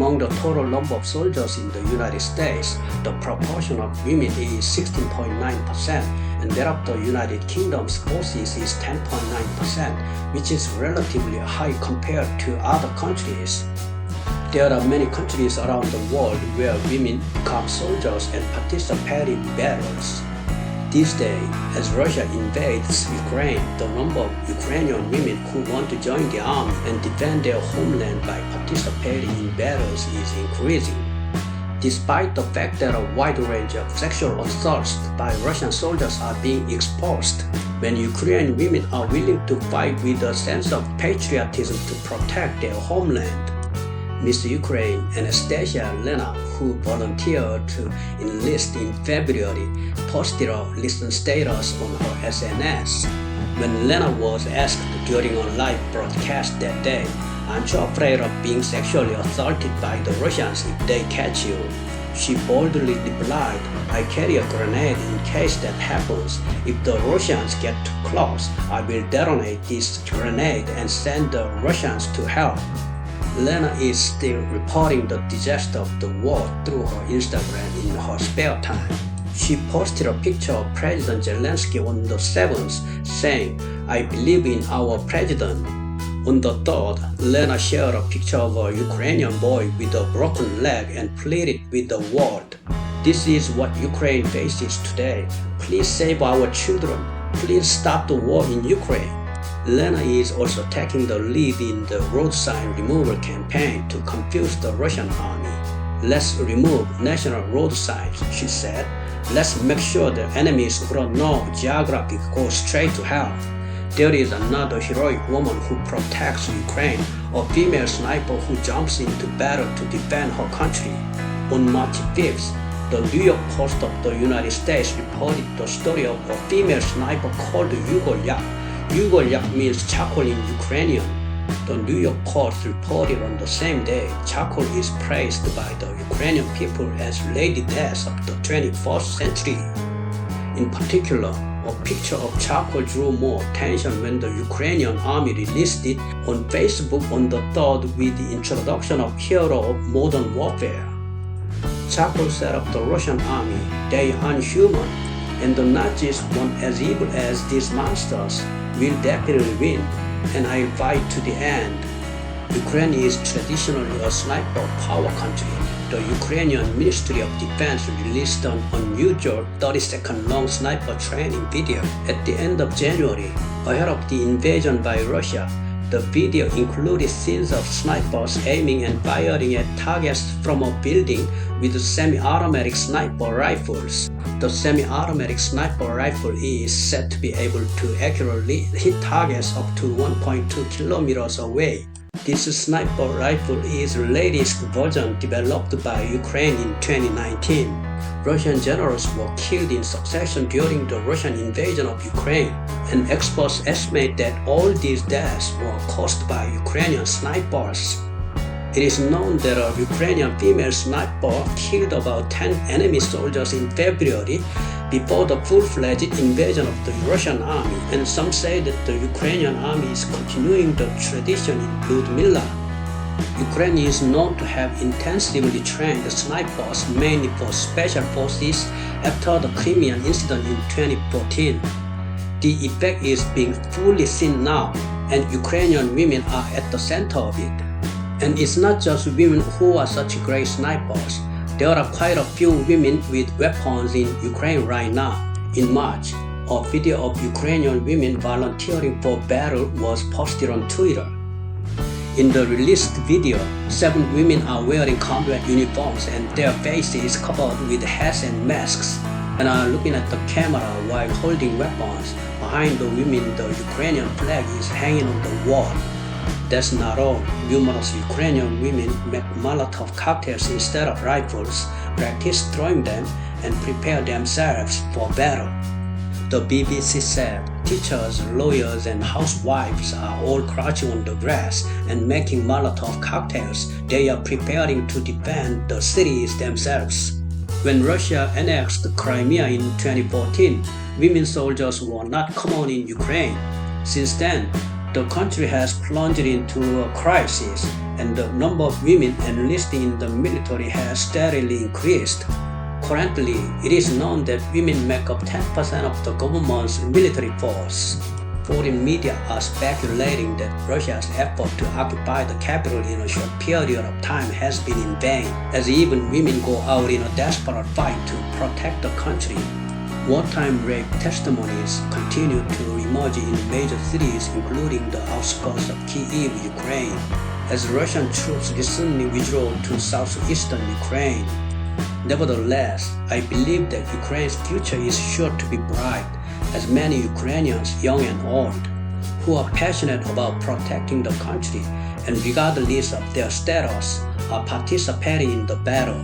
Among the total number of soldiers in the United States, the proportion of women is 16.9%, and that of the United Kingdom's forces is 10.9%, which is relatively high compared to other countries. There are many countries around the world where women become soldiers and participate in battles. These days, as Russia invades Ukraine, the number of Ukrainian women who want to join the army and defend their homeland by participating in battles is increasing. Despite the fact that a wide range of sexual assaults by Russian soldiers are being exposed, when Ukrainian women are willing to fight with a sense of patriotism to protect their homeland, Miss Ukraine Anastasia Lenna, who volunteered to enlist in February, posted a recent status on her SNS. When Lenna was asked during a live broadcast that day, "I'm so afraid of being sexually assaulted by the Russians if they catch you," she boldly replied, "I carry a grenade in case that happens. If the Russians get too close, I will detonate this grenade and send the Russians to hell." Lenna is still reporting the disaster of the war through her Instagram in her spare time. She posted a picture of President Zelensky on the 7th, saying, "I believe in our president." On the 3rd, Lenna shared a picture of a Ukrainian boy with a broken leg and pleaded with the world, "This is what Ukraine faces today. Please save our children. Please stop the war in Ukraine." Lenna is also taking the lead in the road sign removal campaign to confuse the Russian army. "Let's remove national road signs," she said. "Let's make sure the enemies who don't know geography go straight to hell." There is another heroic woman who protects Ukraine, a female sniper who jumps into battle to defend her country. On March 5th, the New York Post of the United States reported the story of a female sniper called Yak. Yak means charcoal in Ukrainian. The New York Post reported on the same day, charcoal is praised by the Ukrainian people as Lady Death of the 21st century. In particular, a picture of charcoal drew more attention when the Ukrainian army released it on Facebook on the 3rd with the introduction of hero of modern warfare. Charcoal said of the Russian army, "They are unhuman, and the Nazis weren't as evil as these monsters. We'll definitely win, and I'll fight to the end." Ukraine is traditionally a sniper power country. The Ukrainian Ministry of Defense released an unusual 30-second long sniper training video at the end of January, ahead of the invasion by Russia. The video included scenes of snipers aiming and firing at targets from a building with semi-automatic sniper rifles. The semi-automatic sniper rifle is said to be able to accurately hit targets up to 1.2 kilometers away. This sniper rifle is the latest version developed by Ukraine in 2019. Russian generals were killed in succession during the Russian invasion of Ukraine, and experts estimate that all these deaths were caused by Ukrainian snipers. It is known that a Ukrainian female sniper killed about 10 enemy soldiers in February before the full-fledged invasion of the Russian army, and some say that the Ukrainian army is continuing the tradition in Ludmilla. Ukraine is known to have intensively trained snipers mainly for special forces after the Crimean incident in 2014. The effect is being fully seen now, and Ukrainian women are at the center of it. And it's not just women who are such great snipers. There are quite a few women with weapons in Ukraine right now. In March, a video of Ukrainian women volunteering for battle was posted on Twitter. In the released video, 7 women are wearing combat uniforms and their faces covered with hats and masks, and are looking at the camera while holding weapons. Behind the women, the Ukrainian flag is hanging on the wall. That's not all. Numerous Ukrainian women make Molotov cocktails instead of rifles, practice throwing them, and prepare themselves for battle. The BBC said teachers, lawyers, and housewives are all crouching on the grass and making Molotov cocktails. They are preparing to defend the cities themselves. When Russia annexed Crimea in 2014, women soldiers were not common in Ukraine. Since then, The country has plunged into a crisis, and the number of women enlisting in the military has steadily increased. Currently, it is known that women make up 10% of the government's military force. Foreign media are speculating that Russia's effort to occupy the capital in a short period of time has been in vain, as even women go out in a desperate fight to protect the country. Wartime rape testimonies continue to emerge in major cities, including the outskirts of Kyiv, Ukraine, as Russian troops recently withdrew to southeastern Ukraine. Nevertheless, I believe that Ukraine's future is sure to be bright, as many Ukrainians, young and old, who are passionate about protecting the country and regardless of their status, are participating in the battle.